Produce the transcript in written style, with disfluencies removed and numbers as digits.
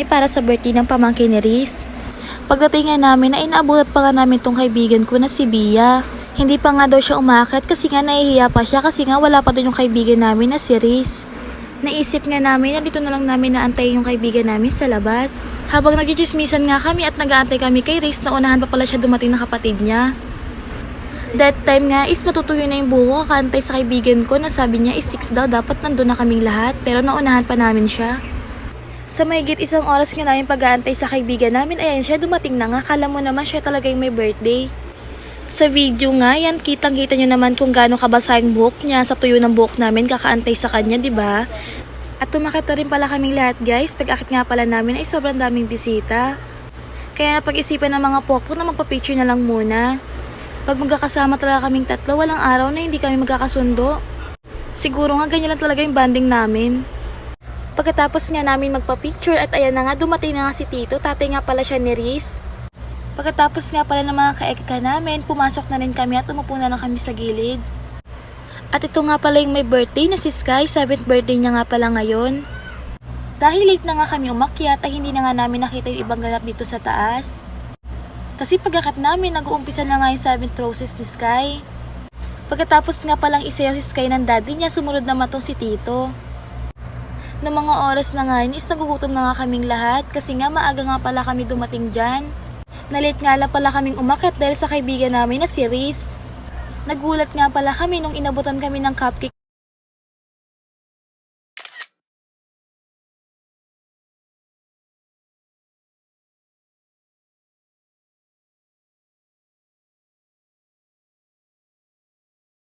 Para sa birthday ng pamangkin ni Riz. Pagdating nga namin ay inaabutan pa nga namin tong kaibigan ko na si Bia. Hindi pa nga daw siya umakyat kasi nga nahihiya pa siya kasi nga wala pa doon yung kaibigan namin na si Riz. Naisip nga namin na dito na lang namin naantayin yung kaibigan namin sa labas. Habang nagchichismisan nga kami at nag-aantay kami kay Riz, naunahan pa pala siya dumating na kapatid niya. That time nga is matutuyo na yung buho kakantay sa kaibigan ko na sabi niya is 6 daw dapat nandun na kaming lahat pero naunahan pa namin siya. Sa mahigit isang oras nga namin pag-aantay sa kaibigan namin, ayan siya dumating na nga. Kala mo naman siya talaga yung may birthday. Sa video nga yan, kitang-kita nyo naman kung gaano kabasa yung buhok niya sa tuyo ng buhok namin kakaantay sa kanya, di ba? At tumakit na rin pala kaming lahat guys. Pag-akit nga pala namin ay sobrang daming bisita. Kaya napag-isipan ng mga poko na magpa-picture na lang muna. Pag magkakasama talaga kaming tatlo, walang araw na hindi kami magkakasundo. Siguro nga ganyan lang talaga yung banding namin. Pagkatapos nga namin magpa-picture at ayan na nga dumating na nga si Tito, tatay nga pala siya ni Riz. Pagkatapos nga pala ng mga kaekika namin, pumasok na rin kami at umupo na lang kami sa gilid. At ito nga pala yung may birthday na si Sky, 7th birthday niya nga pala ngayon. Dahil late na nga kami umakyat ay hindi na nga namin nakita yung ibang ganap dito sa taas. Kasi pagkakat namin, nag-uumpisa na nga yung 7th roses ni Sky. Pagkatapos nga palang isayaw si Sky ng daddy niya, sumunod naman tong si Tito. Noong mga oras na nga yun is nagugutom na nga kaming lahat kasi nga maaga nga pala kami dumating dyan. Nalit nga lang pala kaming umakyat dahil sa kaibigan namin na si Riz. Nagulat nga pala kami nung inabutan kami ng cupcake